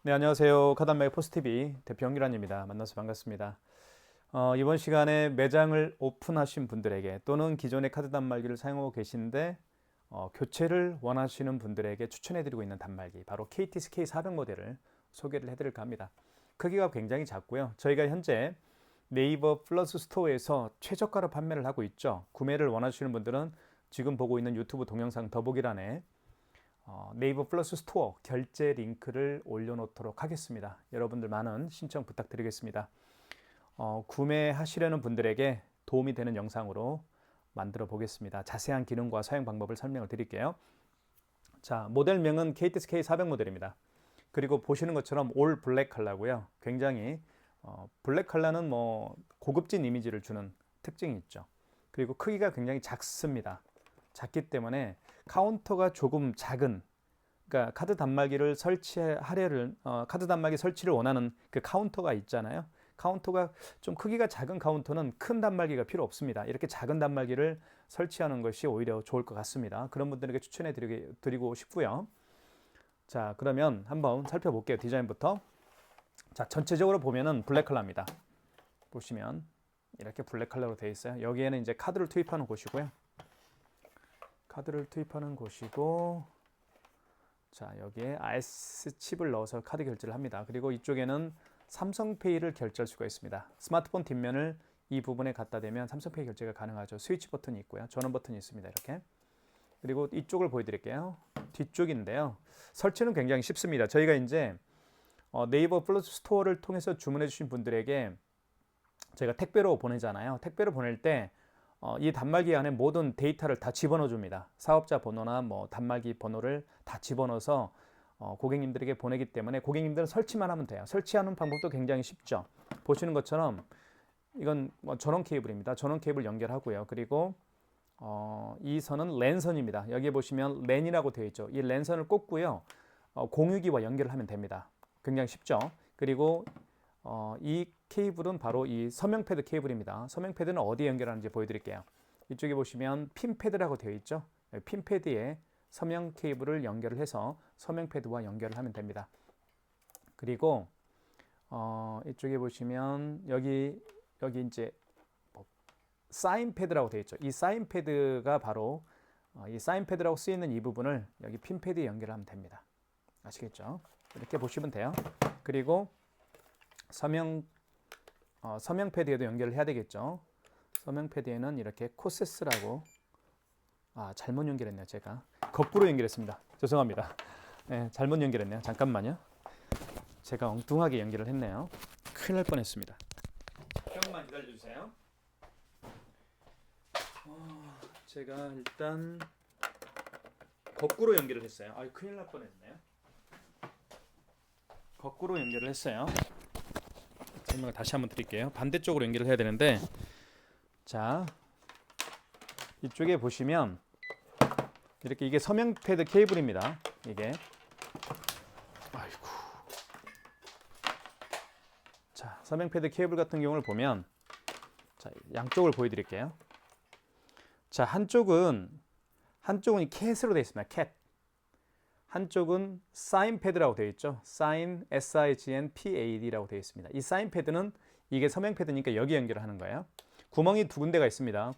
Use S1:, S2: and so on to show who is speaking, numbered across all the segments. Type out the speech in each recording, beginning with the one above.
S1: 네, 안녕하세요. 카단맥 포스티비 대표 영기란입니다. 만나서 반갑습니다. 이번 시간에 매장을 오픈하신 분들에게 또는 기존의 카드 단말기를 사용하고 계신데 교체를 원하시는 분들에게 추천해드리고 있는 단말기 바로 KTC K400 모델을 소개를 해드릴까 합니다. 크기가 굉장히 작고요. 저희가 현재 네이버 플러스 스토어에서 최저가로 판매를 하고 있죠. 구매를 원하시는 분들은 지금 보고 있는 유튜브 동영상 더보기란에 네이버 플러스 스토어 결제 링크를 올려놓도록 하겠습니다. 여러분들 많은 신청 부탁드리겠습니다. 구매하시려는 분들에게 도움이 되는 영상으로 만들어 보겠습니다. 자세한 기능과 사용 방법을 설명을 드릴게요. 자, 모델명은 KTS K400 모델입니다. 그리고 보시는 것처럼 올 블랙 컬러고요. 굉장히 블랙 컬러는 뭐 고급진 이미지를 주는 특징이 있죠. 그리고 크기가 굉장히 작습니다. 작기 때문에 카운터가 조금 작은, 그러니까 카드 단말기를 설치하려는 카드 단말기 설치를 원하는 그 카운터가 있잖아요. 카운터가 좀 크기가 작은 카운터는 큰 단말기가 필요 없습니다. 이렇게 작은 단말기를 설치하는 것이 오히려 좋을 것 같습니다. 그런 분들에게 추천해 드리고 싶고요. 자, 그러면 한번 살펴볼게요. 디자인부터. 자, 전체적으로 보면은 블랙 컬러입니다. 보시면 이렇게 블랙 컬러로 되어 있어요. 여기에는 이제 카드를 투입하는 곳이고요. 카드를 투입하는 곳이고, 자, 여기에 RS 칩을 넣어서 카드 결제를 합니다. 그리고 이쪽에는 삼성페이를 결제할 수가 있습니다. 스마트폰 뒷면을 이 부분에 갖다 대면 삼성페이 결제가 가능하죠. 스위치 버튼이 있고요. 전원 버튼이 있습니다. 이렇게. 그리고 이쪽을 보여드릴게요. 뒤쪽인데요. 설치는 굉장히 쉽습니다. 저희가 이제 네이버 플러스 스토어를 통해서 주문해 주신 분들에게 제가 택배로 보내잖아요. 택배로 보낼 때 이 단말기 안에 모든 데이터를 다 집어넣어 줍니다. 사업자 번호나 뭐 단말기 번호를 다 집어넣어서 고객님들에게 보내기 때문에 고객님들은 설치만 하면 돼요. 설치하는 방법도 굉장히 쉽죠. 보시는 것처럼 이건 뭐 전원 케이블입니다. 전원 케이블 연결하고요. 그리고 이 선은 랜선입니다. 여기에 보시면 랜이라고 되어 있죠. 이 랜선을 꽂고요. 공유기와 연결을 하면 됩니다. 굉장히 쉽죠. 그리고 이 케이블은 바로 이 서명 패드 케이블입니다. 서명 패드는 어디에 연결하는지 보여드릴게요. 이쪽에 보시면 핀 패드라고 되어 있죠. 핀 패드에 서명 케이블을 연결을 해서 서명 패드와 연결을 하면 됩니다. 그리고 이쪽에 보시면 여기 이제 뭐 사인 패드라고 되어 있죠. 이 사인 패드가 바로 이 사인 패드라고 쓰이는 이 부분을 여기 핀 패드에 연결하면 됩니다. 아시겠죠? 이렇게 보시면 돼요. 그리고 서명 패드에도 연결을 해야 되겠죠. 서명 패드에는 이렇게 코세스라고 잘못 연결했네요. 제가 거꾸로 연결했습니다. 죄송합니다. 네, 잘못 연결했네요. 잠깐만요. 제가 엉뚱하게 연결을 했네요. 큰일 날 뻔했습니다. 잠깐만 기다려주세요. 제가 일단 거꾸로 연결을 했어요. 큰일 날 뻔했네요. 거꾸로 연결을 했어요. 설명을 다시 한번 드릴게요. 반대쪽으로 연결을 해야 되는데, 자, 이쪽에 보시면 이렇게 이게 서명 패드 케이블입니다. 이게 아이고. 자, 서명 패드 케이블 같은 경우를 보면 자, 양쪽을 보여드릴게요. 자, 한쪽은 이 캣으로 되어 있습니다. 캣. 한쪽은 사인 패드라고 되어 있죠. 사인 SIGNPAD라고 되어 있습니다. 이 사인 패드는 이게 서명 패드니까 여기 연결을 하는 거예요. 구멍이 두 군데가 있습니다.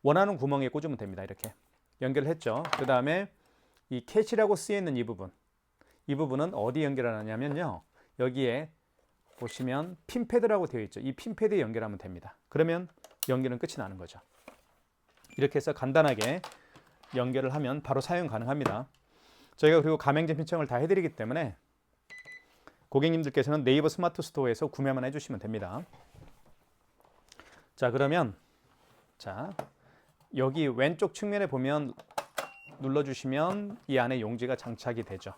S1: 원하는 구멍에 꽂으면 됩니다. 이렇게 연결을 했죠. 그 다음에 이 캣이라고 쓰여있는 이 부분은 어디 연결하느냐면요. 여기에 보시면 핀 패드라고 되어 있죠. 이 핀 패드에 연결하면 됩니다. 그러면 연결은 끝이 나는 거죠. 이렇게 해서 간단하게 연결을 하면 바로 사용 가능합니다. 저희가 그리고 가맹점 신청을 다 해드리기 때문에 고객님들께서는 네이버 스마트 스토어에서 구매만 해주시면 됩니다. 자, 그러면 자, 여기 왼쪽 측면에 보면 눌러주시면 이 안에 용지가 장착이 되죠.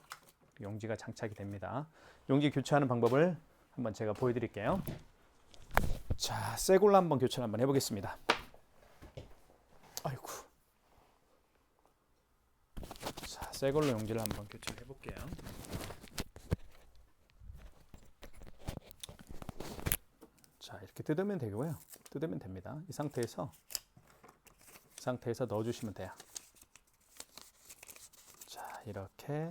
S1: 용지가 장착이 됩니다. 용지 교체하는 방법을 한번 제가 보여드릴게요. 자, 새 걸로 한번 교체를 한번 해보겠습니다. 아이고. 자, 새 걸로 용지를 한번 교체를 해볼게요. 자, 이렇게 뜯으면 되고요. 뜯으면 됩니다. 이 상태에서 넣어주시면 돼요. 자, 이렇게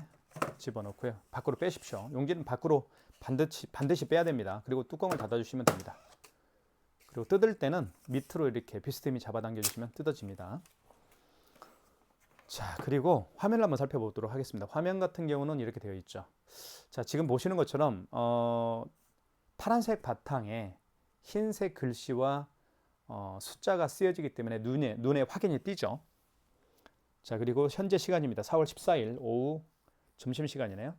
S1: 집어넣고요. 밖으로 빼십시오. 용기는 밖으로 반드시 빼야 됩니다. 그리고 뚜껑을 닫아주시면 됩니다. 그리고 뜯을 때는 밑으로 이렇게 비스듬히 잡아당겨 주시면 뜯어집니다. 자, 그리고 화면을 한번 살펴보도록 하겠습니다. 화면 같은 경우는 이렇게 되어 있죠. 자, 지금 보시는 것처럼 파란색 바탕에 흰색 글씨와 숫자가 쓰여지기 때문에 눈에 확연히 띄죠. 자, 그리고 현재 시간입니다. 4월 14일 오후 점심시간이네요.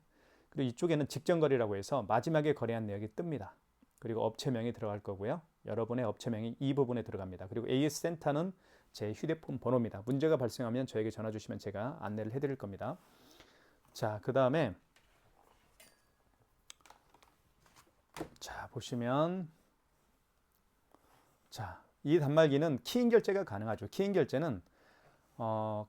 S1: 그리고 이쪽에는 직전거래라고 해서 마지막에 거래한 내역이 뜹니다. 그리고 업체명이 들어갈 거고요. 여러분의 업체명이 이 부분에 들어갑니다. 그리고 AS 센터는 제 휴대폰 번호입니다. 문제가 발생하면 저에게 전화 주시면 제가 안내를 해드릴 겁니다. 자, 그 다음에 자, 보시면 자, 이 단말기는 키인 결제가 가능하죠. 키인 결제는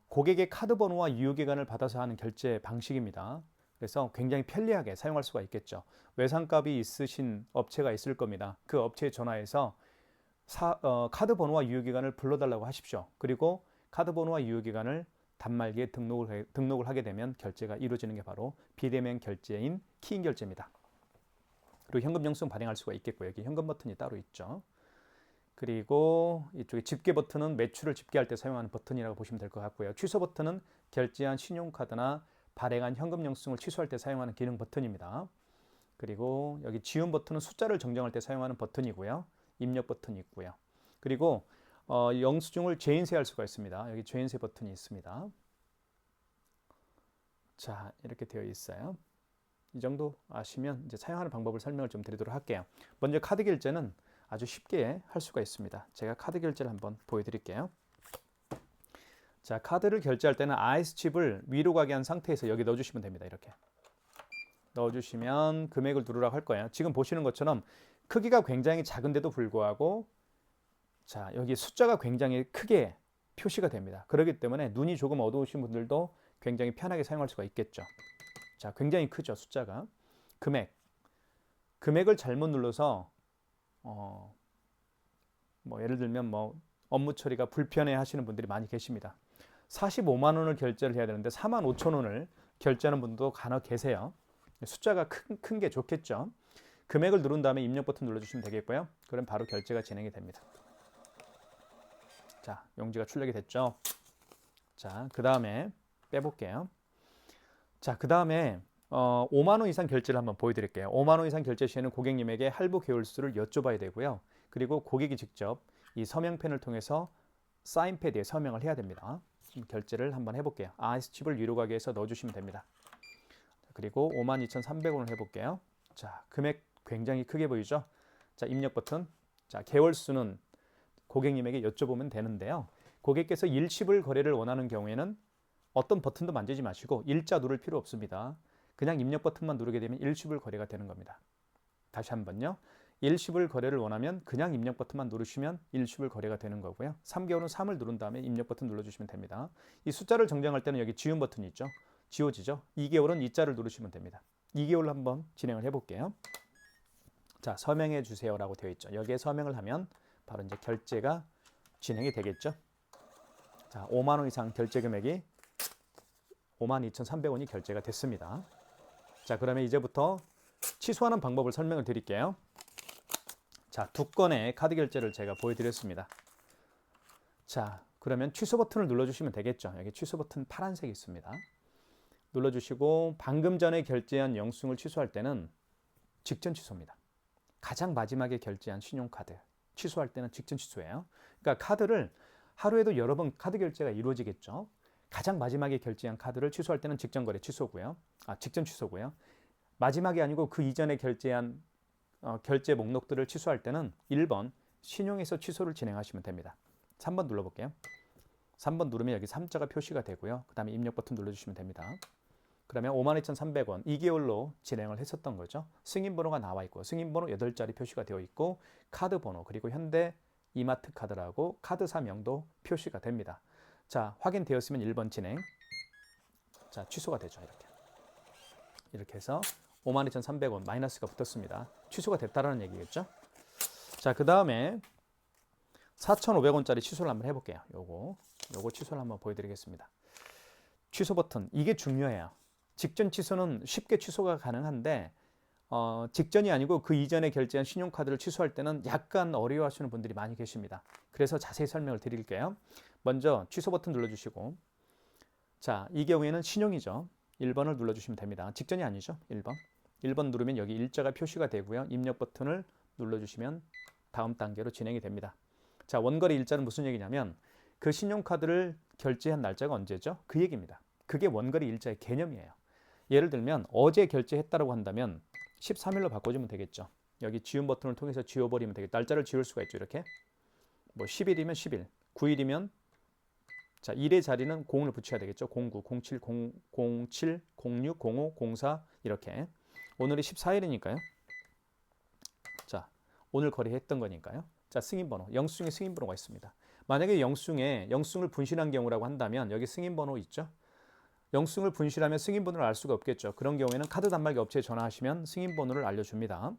S1: 고객의 카드 번호와 유효기간을 받아서 하는 결제 방식입니다. 그래서 굉장히 편리하게 사용할 수가 있겠죠. 외상값이 있으신 업체가 있을 겁니다. 그 업체에 전화해서 카드 번호와 유효기간을 불러달라고 하십시오. 그리고 카드 번호와 유효기간을 단말기에 등록을 하게 되면 결제가 이루어지는 게 바로 비대면 결제인 키인 결제입니다. 그리고 현금 영수증 발행할 수가 있겠고요. 여기 현금 버튼이 따로 있죠. 그리고 이쪽에 집계 버튼은 매출을 집계할 때 사용하는 버튼이라고 보시면 될 것 같고요. 취소 버튼은 결제한 신용카드나 발행한 현금 영수증을 취소할 때 사용하는 기능 버튼입니다. 그리고 여기 지운 버튼은 숫자를 정정할 때 사용하는 버튼이고요. 입력 버튼이 있고요. 그리고 영수증을 재인쇄할 수가 있습니다. 여기 재인쇄 버튼이 있습니다. 자, 이렇게 되어 있어요. 이 정도 아시면 이제 사용하는 방법을 설명을 좀 드리도록 할게요. 먼저 카드 결제는 아주 쉽게 할 수가 있습니다. 제가 카드 결제를 한번 보여드릴게요. 자, 카드를 결제할 때는 IS 칩을 위로 가게 한 상태에서 여기 넣어주시면 됩니다. 이렇게 넣어주시면 금액을 누르라고 할 거예요. 지금 보시는 것처럼 크기가 굉장히 작은데도 불구하고 자, 여기 숫자가 굉장히 크게 표시가 됩니다. 그렇기 때문에 눈이 조금 어두우신 분들도 굉장히 편하게 사용할 수가 있겠죠. 자, 굉장히 크죠, 숫자가. 금액을 잘못 눌러서 예를 들면 업무 처리가 불편해 하시는 분들이 많이 계십니다. 45만 원을 결제를 해야 되는데 4만 5천 원을 결제하는 분도 간혹 계세요. 숫자가 큰 게 좋겠죠. 금액을 누른 다음에 입력 버튼 눌러주시면 되겠고요. 그럼 바로 결제가 진행이 됩니다. 자, 용지가 출력이 됐죠. 자, 그 다음에 빼볼게요. 자, 그 다음에 5만 원 이상 결제를 한번 보여드릴게요. 5만 원 이상 결제 시에는 고객님에게 할부 개월수를 여쭤봐야 되고요. 그리고 고객이 직접 이 서명펜을 통해서 사인패드에 서명을 해야 됩니다. 지금 결제를 한번 해볼게요. IS 칩을 위로 가게 해서 넣어주시면 됩니다. 그리고 52,300원을 해볼게요. 자, 금액 굉장히 크게 보이죠? 자, 입력 버튼. 자, 개월수는 고객님에게 여쭤보면 되는데요. 고객께서 일시불 거래를 원하는 경우에는 어떤 버튼도 만지지 마시고 일자 누를 필요 없습니다. 그냥 입력 버튼만 누르게 되면 일시불 거래가 되는 겁니다. 다시 한번요. 일시불 거래를 원하면 그냥 입력 버튼만 누르시면 일시불 거래가 되는 거고요. 3개월은 3을 누른 다음에 입력 버튼 눌러주시면 됩니다. 이 숫자를 정정할 때는 여기 지운 버튼이 있죠. 지워지죠. 2개월은 2자를 누르시면 됩니다. 2개월 한번 진행을 해볼게요. 자, 서명해 주세요라고 되어 있죠. 여기에 서명을 하면 바로 이제 결제가 진행이 되겠죠. 자, 5만 원 이상 결제 금액이 52,300원이 결제가 됐습니다. 자, 그러면 이제부터 취소하는 방법을 설명을 드릴게요. 자, 두 건의 카드 결제를 제가 보여드렸습니다. 자, 그러면 취소 버튼을 눌러주시면 되겠죠. 여기 취소 버튼 파란색이 있습니다. 눌러주시고 방금 전에 결제한 영수증을 취소할 때는 직전 취소입니다. 가장 마지막에 결제한 신용카드 취소할 때는 직전 취소예요. 그러니까 카드를 하루에도 여러 번 카드 결제가 이루어지겠죠. 가장 마지막에 결제한 카드를 취소할 때는 직전 거래 취소고요. 직전 취소고요. 마지막이 아니고 그 이전에 결제한 결제 목록들을 취소할 때는 1번 신용에서 취소를 진행하시면 됩니다. 3번 눌러볼게요. 3번 누르면 여기 3자가 표시가 되고요. 그 다음에 입력 버튼 눌러주시면 됩니다. 그러면 52,300원 2개월로 진행을 했었던 거죠. 승인번호가 나와 있고 승인번호 8자리 표시가 되어 있고 카드 번호 그리고 현대 이마트 카드라고 카드사명도 표시가 됩니다. 자, 확인되었으면 1번 진행. 자, 취소가 되죠. 이렇게 해서 52,300원 마이너스가 붙었습니다. 취소가 됐다라는 얘기겠죠. 자, 그 다음에 4,500원짜리 취소를 한번 해볼게요. 요거 취소를 한번 보여드리겠습니다. 취소 버튼 이게 중요해요. 직전 취소는 쉽게 취소가 가능한데 직전이 아니고 그 이전에 결제한 신용카드를 취소할 때는 약간 어려워하시는 분들이 많이 계십니다. 그래서 자세히 설명을 드릴게요. 먼저 취소 버튼 눌러주시고, 자, 이 경우에는 신용이죠. 1번을 눌러주시면 됩니다. 직전이 아니죠. 1번. 1번 누르면 여기 일자가 표시가 되고요. 입력 버튼을 눌러주시면 다음 단계로 진행이 됩니다. 자, 원거래 일자는 무슨 얘기냐면 그 신용카드를 결제한 날짜가 언제죠? 그 얘기입니다. 그게 원거래 일자의 개념이에요. 예를 들면 어제 결제했다고 한다면 13일로 바꿔주면 되겠죠. 여기 지운 버튼을 통해서 지워버리면 되겠죠. 날짜를 지울 수가 있죠. 이렇게 뭐 10일이면 10일, 9일이면 자, 1의 자리는 0을 붙여야 되겠죠. 09, 07, 07, 06, 05, 04 이렇게. 오늘이 14일이니까요. 자, 오늘 거래했던 거니까요. 자, 승인번호, 영수증에 승인번호가 있습니다. 만약에 영수증을 분실한 경우라고 한다면 여기 승인번호 있죠. 영수증을 분실하면 승인번호를 알 수가 없겠죠. 그런 경우에는 카드 단말기 업체에 전화하시면 승인번호를 알려줍니다.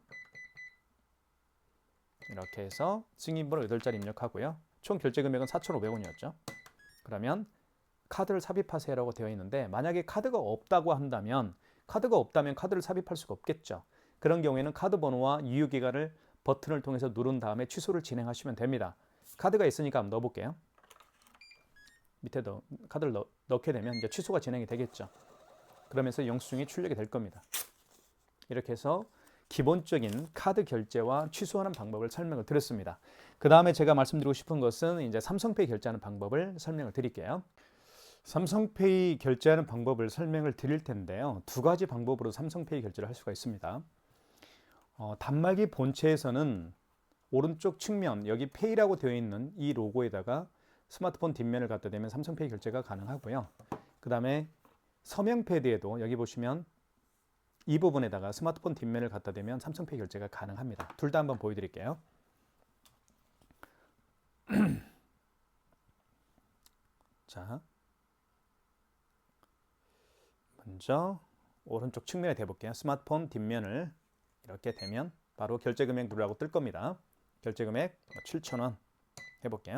S1: 이렇게 해서 승인번호 8자리 입력하고요. 총 결제 금액은 4,500원이었죠. 그러면 카드를 삽입하세요라고 되어 있는데 만약에 카드가 없다면 카드를 삽입할 수가 없겠죠. 그런 경우에는 카드 번호와 유효기간을 버튼을 통해서 누른 다음에 취소를 진행하시면 됩니다. 카드가 있으니까 한번 넣어볼게요. 밑에 카드를 넣게 되면 이제 취소가 진행이 되겠죠. 그러면서 영수증이 출력이 될 겁니다. 이렇게 해서 기본적인 카드 결제와 취소하는 방법을 설명을 드렸습니다. 그 다음에 제가 말씀드리고 싶은 것은 이제 삼성페이 결제하는 방법을 설명을 드릴게요. 삼성페이 결제하는 방법을 설명을 드릴 텐데요. 두 가지 방법으로 삼성페이 결제를 할 수가 있습니다. 단말기 본체에서는 오른쪽 측면 여기 페이라고 되어 있는 이 로고에다가 스마트폰 뒷면을 갖다 대면 삼성페이 결제가 가능하고요. 그 다음에 서명 패드에도 여기 보시면 이 부분에다가 스마트폰 뒷면을 갖다 대면 삼성페이 결제가 가능합니다. 둘 다 한번 보여드릴게요. 자, 먼저 오른쪽 측면에 대볼게요. 스마트폰 뒷면을 이렇게 대면 바로 결제 금액 누르라고 뜰 겁니다. 결제 금액 7,000원 해볼게요.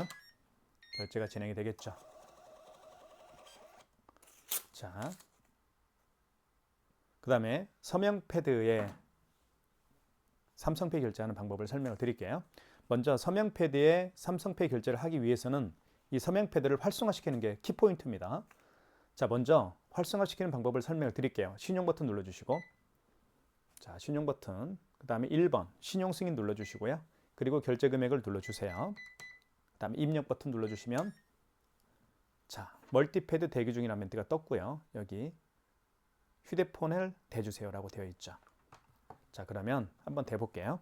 S1: 결제가 진행이 되겠죠. 자, 그 다음에 서명 패드에 삼성페이 결제하는 방법을 설명을 드릴게요. 먼저 서명 패드에 삼성페이 결제를 하기 위해서는 이 서명 패드를 활성화시키는 게 키포인트입니다. 자, 먼저 활성화시키는 방법을 설명을 드릴게요. 신용 버튼 눌러주시고, 자, 신용 버튼, 그 다음에 1번 신용 승인 눌러주시고요. 그리고 결제 금액을 눌러주세요. 그 다음에 입력 버튼 눌러주시면, 자, 멀티패드 대기 중이라는 멘트가 떴고요. 여기 휴대폰을 대주세요라고 되어 있죠. 자, 그러면 한번 대볼게요.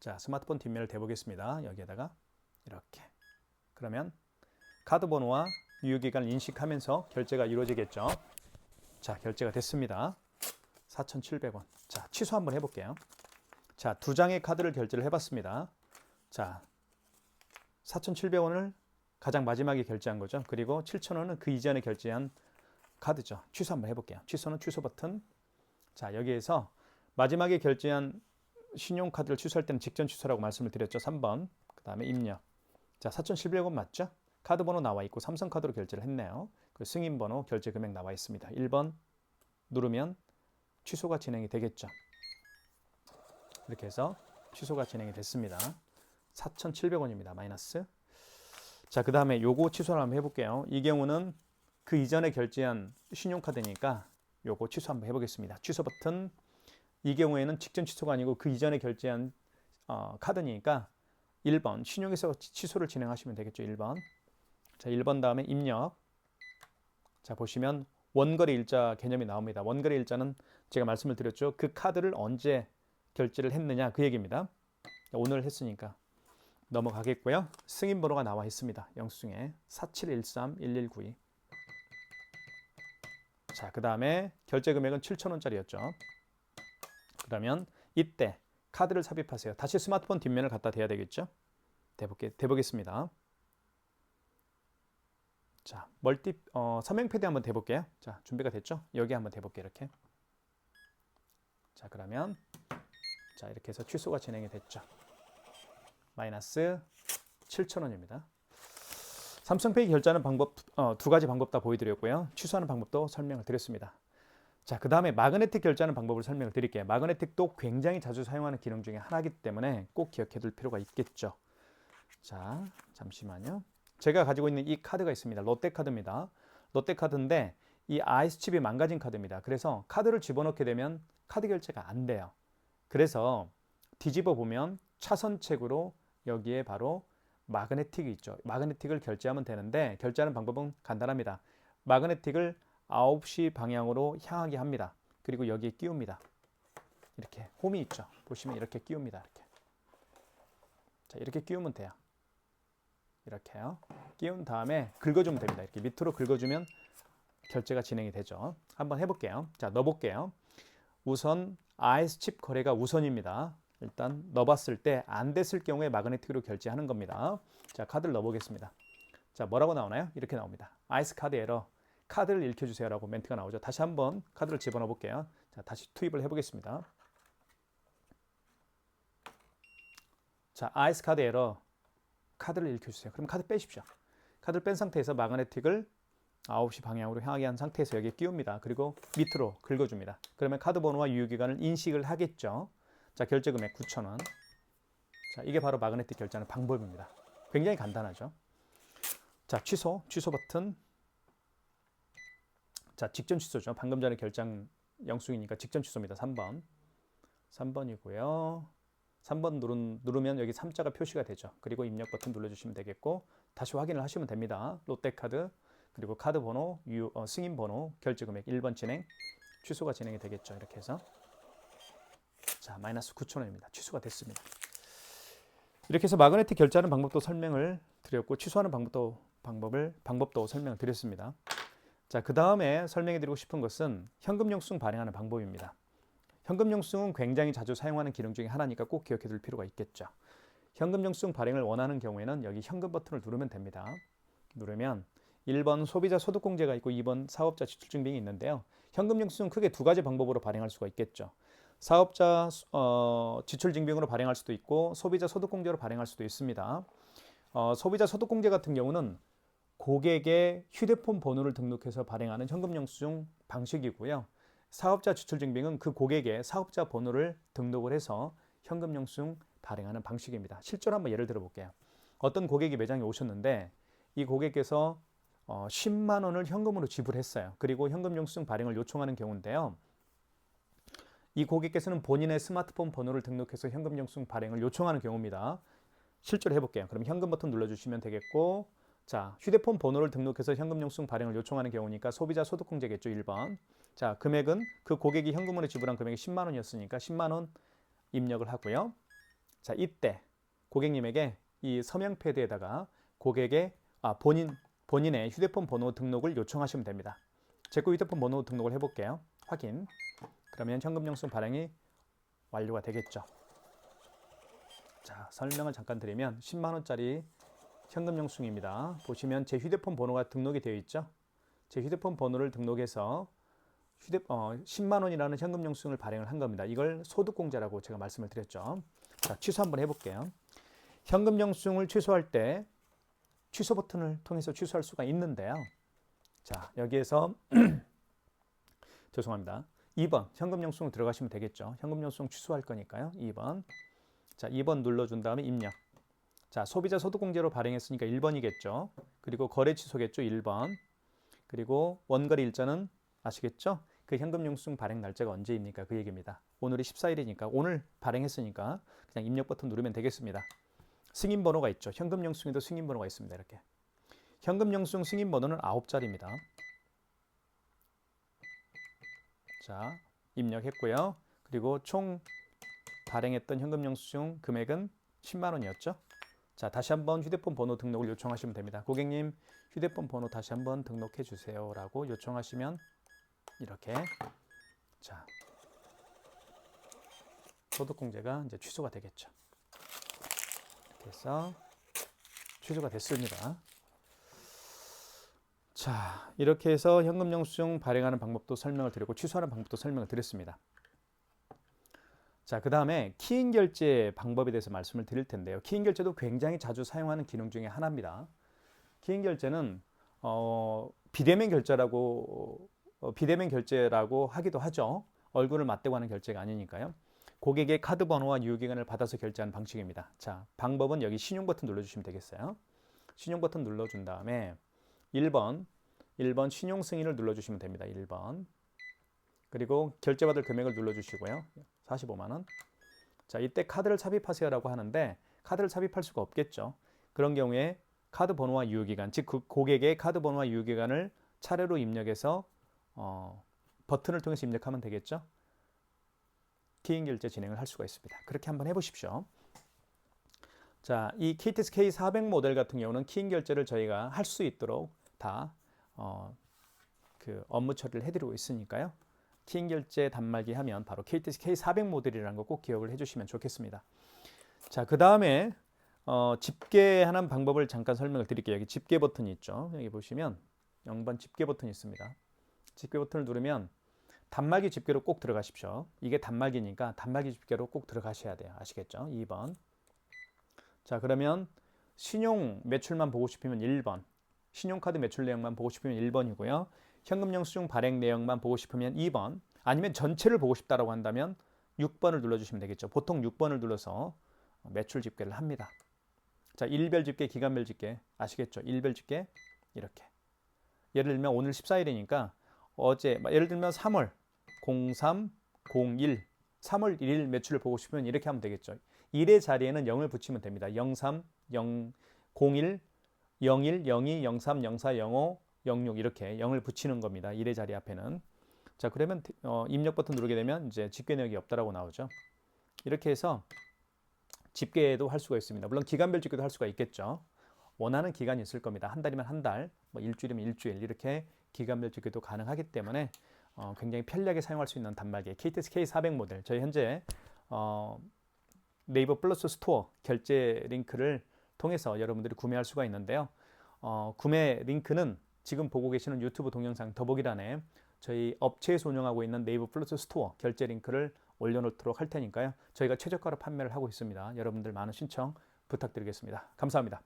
S1: 자, 스마트폰 뒷면을 대보겠습니다. 여기에다가 이렇게. 그러면 카드 번호와 유효기간을 인식하면서 결제가 이루어지겠죠. 자, 결제가 됐습니다. 4,700원. 자, 취소 한번 해볼게요. 자, 두 장의 카드를 결제를 해봤습니다. 자, 4,700원을 가장 마지막에 결제한 거죠. 그리고 7,000원은 그 이전에 결제한 카드죠. 취소 한번 해볼게요. 취소는 취소 버튼. 자, 여기에서 마지막에 결제한 신용카드를 취소할 때는 직전 취소라고 말씀을 드렸죠. 3번. 그 다음에 입력. 자, 4,700원 맞죠? 카드 번호 나와 있고 삼성카드로 결제를 했네요. 그 승인 번호, 결제 금액 나와 있습니다. 1번 누르면 취소가 진행이 되겠죠. 이렇게 해서 취소가 진행이 됐습니다. 4,700원입니다. 마이너스. 자, 그 다음에 요거 취소를 한번 해볼게요. 이 경우는 그 이전에 결제한 신용카드니까 요거 취소 한번 해보겠습니다. 취소 버튼. 이 경우에는 직전 취소가 아니고 그 이전에 결제한 카드니까 1번 신용에서 취소를 진행하시면 되겠죠. 1번. 자, 1번 다음에 입력. 자, 보시면 원거래 일자 개념이 나옵니다. 원거래 일자는 제가 말씀을 드렸죠. 그 카드를 언제 결제를 했느냐 그 얘기입니다. 오늘 했으니까 넘어가겠고요. 승인 번호가 나와 있습니다. 영수증에 47131192. 자, 그 다음에 결제 금액은 7,000원짜리였죠. 그러면 이때 카드를 삽입하세요. 다시 스마트폰 뒷면을 갖다 대야 되겠죠. 대보겠습니다. 자, 서명 패드 한번 대볼게요. 자, 준비가 됐죠? 여기 한번 대볼게요. 이렇게. 자, 그러면 자, 이렇게 해서 취소가 진행이 됐죠. 마이너스 7,000원입니다. 삼성페이 결제하는 방법 두 가지 방법 다 보여드렸고요. 취소하는 방법도 설명을 드렸습니다. 자, 그 다음에 마그네틱 결제하는 방법을 설명을 드릴게요. 마그네틱도 굉장히 자주 사용하는 기능 중에 하나이기 때문에 꼭 기억해 둘 필요가 있겠죠. 자, 잠시만요. 제가 가지고 있는 이 카드가 있습니다. 롯데카드입니다. 롯데카드인데 이 아이스칩이 망가진 카드입니다. 그래서 카드를 집어넣게 되면 카드 결제가 안 돼요. 그래서 뒤집어 보면 차선책으로 여기에 바로 마그네틱이 있죠. 마그네틱을 결제하면 되는데 결제하는 방법은 간단합니다. 마그네틱을 9시 방향으로 향하게 합니다. 그리고 여기에 끼웁니다. 이렇게 홈이 있죠. 보시면 이렇게 끼웁니다. 이렇게. 자, 이렇게 끼우면 돼요. 이렇게요. 끼운 다음에 긁어주면 됩니다. 이렇게 밑으로 긁어주면 결제가 진행이 되죠. 한번 해볼게요. 자, 넣어볼게요. 우선 아이스칩 거래가 우선입니다. 일단 넣어봤을 때 안 됐을 경우에 마그네틱으로 결제하는 겁니다. 자, 카드를 넣어보겠습니다. 자, 뭐라고 나오나요? 이렇게 나옵니다. 아이스 카드 에러, 카드를 읽혀주세요 라고 멘트가 나오죠. 다시 한번 카드를 집어넣어 볼게요. 자, 다시 투입을 해보겠습니다. 자, 아이스 카드 에러, 카드를 읽혀주세요. 그럼 카드 빼십시오. 카드를 뺀 상태에서 마그네틱을 9시 방향으로 향하게 한 상태에서 여기에 끼웁니다. 그리고 밑으로 긁어줍니다. 그러면 카드 번호와 유효기간을 인식을 하겠죠. 자, 결제 금액 9,000원. 자, 이게 바로 마그네틱 결제하는 방법입니다. 굉장히 간단하죠. 자, 취소 버튼. 자, 직전 취소죠. 방금 전에 결장 영수이니까 직전 취소입니다. 3번이고요. 3번 누르면 여기 3자가 표시가 되죠. 그리고 입력 버튼 눌러주시면 되겠고 다시 확인을 하시면 됩니다. 롯데카드 그리고 카드 번호, 승인 번호, 결제 금액 1번 진행, 취소가 진행이 되겠죠. 이렇게 해서 자, 마이너스 9,000원입니다. 취소가 됐습니다. 이렇게 해서 마그네틱 결제하는 방법도 설명을 드렸고 취소하는 방법도 설명을 드렸습니다. 자, 그 다음에 설명해 드리고 싶은 것은 현금 영수증 발행하는 방법입니다. 현금 영수증은 굉장히 자주 사용하는 기능 중에 하나니까 꼭 기억해 둘 필요가 있겠죠. 현금 영수증 발행을 원하는 경우에는 여기 현금 버튼을 누르면 됩니다. 누르면 1번 소비자 소득공제가 있고 2번 사업자 지출증빙이 있는데요. 현금 영수증 크게 두 가지 방법으로 발행할 수가 있겠죠. 사업자 지출증빙으로 발행할 수도 있고 소비자 소득공제로 발행할 수도 있습니다. 소비자 소득공제 같은 경우는 고객의 휴대폰 번호를 등록해서 발행하는 현금 영수증 방식이고요. 사업자 지출증빙은 그 고객의 사업자 번호를 등록을 해서 현금 영수증 발행하는 방식입니다. 실제로 한번 예를 들어 볼게요. 어떤 고객이 매장에 오셨는데 이 고객께서 10만 원을 현금으로 지불했어요. 그리고 현금 영수증 발행을 요청하는 경우인데요. 이 고객께서는 본인의 스마트폰 번호를 등록해서 현금 영수증 발행을 요청하는 경우입니다. 실제로 해볼게요. 그럼 현금 버튼 눌러주시면 되겠고 자, 휴대폰 번호를 등록해서 현금 영수증 발행을 요청하는 경우니까 소비자 소득공제겠죠. 1번. 자, 금액은 그 고객이 현금으로 지불한 금액이 10만 원이었으니까 10만 원 입력을 하고요. 자, 이때 고객님에게 이 서명 패드에다가 고객의 본인의 휴대폰 번호 등록을 요청하시면 됩니다. 제 거 휴대폰 번호 등록을 해볼게요. 확인. 그러면 현금 영수증 발행이 완료가 되겠죠. 자, 설명을 잠깐 드리면 10만 원짜리 현금 영수증입니다. 보시면 제 휴대폰 번호가 등록이 되어 있죠. 제 휴대폰 번호를 등록해서 10만 원이라는 현금 영수증을 발행을 한 겁니다. 이걸 소득공제라고 제가 말씀을 드렸죠. 자, 취소 한번 해볼게요. 현금 영수증을 취소할 때 취소 버튼을 통해서 취소할 수가 있는데요. 자, 여기에서 죄송합니다. 2번 현금 영수증 들어가시면 되겠죠. 현금 영수증 취소할 거니까요. 2번. 자, 2번 눌러준 다음에 입력. 자, 소비자 소득공제로 발행했으니까 1번이겠죠. 그리고 거래 취소겠죠. 1번. 그리고 원거래 일자는 아시겠죠? 그 현금 영수증 발행 날짜가 언제입니까? 그 얘기입니다. 오늘이 14일이니까 오늘 발행했으니까 그냥 입력 버튼 누르면 되겠습니다. 승인 번호가 있죠. 현금 영수증에도 승인 번호가 있습니다. 이렇게. 현금 영수증 승인 번호는 9자리입니다. 자, 입력했고요. 그리고 총 발행했던 현금 영수증 금액은 10만 원이었죠. 자, 다시 한번 휴대폰 번호 등록을 요청하시면 됩니다. 고객님, 휴대폰 번호 다시 한번 등록해 주세요 라고 요청하시면 이렇게 자, 소득공제가 이제 취소가 되겠죠. 이렇게 해서 취소가 됐습니다. 자, 이렇게 해서 현금 영수증 발행하는 방법도 설명을 드리고 취소하는 방법도 설명을 드렸습니다. 자, 그 다음에 키인 결제 방법에 대해서 말씀을 드릴 텐데요. 키인 결제도 굉장히 자주 사용하는 기능 중에 하나입니다. 기행 결제는 비대면 결제라고 하기도 하죠. 얼굴을 맞대고 하는 결제가 아니니까요. 고객의 카드 번호와 유효기간을 받아서 결제하는 방식입니다. 자, 방법은 여기 신용 버튼 눌러주시면 되겠어요. 신용 버튼 눌러준 다음에 1번 신용 승인을 눌러주시면 됩니다. 1번. 그리고 결제받을 금액을 눌러주시고요. 45만 원. 자, 이때 카드를 삽입하세요라고 하는데 카드를 삽입할 수가 없겠죠. 그런 경우에 카드 번호와 유효기간, 즉 고객의 카드 번호와 유효기간을 차례로 입력해서 버튼을 통해서 입력하면 되겠죠. 기행 결제 진행을 할 수가 있습니다. 그렇게 한번 해보십시오. 자, 이 KTX K400 모델 같은 경우는 기행 결제를 저희가 할 수 있도록 다 업무 처리를 해드리고 있으니까요. 기행 결제 단말기 하면 바로 KTX K400 모델이라는 거 꼭 기억을 해주시면 좋겠습니다. 자, 그 다음에 집계하는 방법을 잠깐 설명을 드릴게요. 여기 집계 버튼이 있죠. 여기 보시면 0번 집계 버튼이 있습니다. 집계 버튼을 누르면 단말기 집계로 꼭 들어가십시오. 이게 단말기니까 단말기 집계로 꼭 들어가셔야 돼요. 아시겠죠? 2번. 자, 그러면 신용 매출만 보고 싶으면 1번. 신용카드 매출 내용만 보고 싶으면 1번이고요. 현금 영수증 발행 내용만 보고 싶으면 2번. 아니면 전체를 보고 싶다라고 한다면 6번을 눌러주시면 되겠죠. 보통 6번을 눌러서 매출 집계를 합니다. 자, 일별 집계, 기간별 집계 아시겠죠? 일별 집계 이렇게. 예를 들면 오늘 14일이니까 어제 예를 들면 3월 03, 01, 3월 1일 매출을 보고 싶으면 이렇게 하면 되겠죠. 1의 자리에는 0을 붙이면 됩니다. 03, 01, 01, 02, 03, 04, 05, 06 이렇게 0을 붙이는 겁니다. 1의 자리 앞에는. 자, 그러면 입력 버튼 누르게 되면 이제 집계 내역이 없다라고 나오죠. 이렇게 해서 집계도 할 수가 있습니다. 물론 기간별 집계도 할 수가 있겠죠. 원하는 기간이 있을 겁니다. 한 달이면 한 달, 뭐 일주일이면 일주일 이렇게 기간별 집계도 가능하기 때문에 굉장히 편리하게 사용할 수 있는 단말기 KTX K400 모델. 저희 현재 네이버 플러스 스토어 결제 링크를 통해서 여러분들이 구매할 수가 있는데요. 구매 링크는 지금 보고 계시는 유튜브 동영상 더보기란에 저희 업체에서 운영하고 있는 네이버 플러스 스토어 결제 링크를 올려놓도록 할 테니까요. 저희가 최저가로 판매를 하고 있습니다. 여러분들 많은 신청 부탁드리겠습니다. 감사합니다.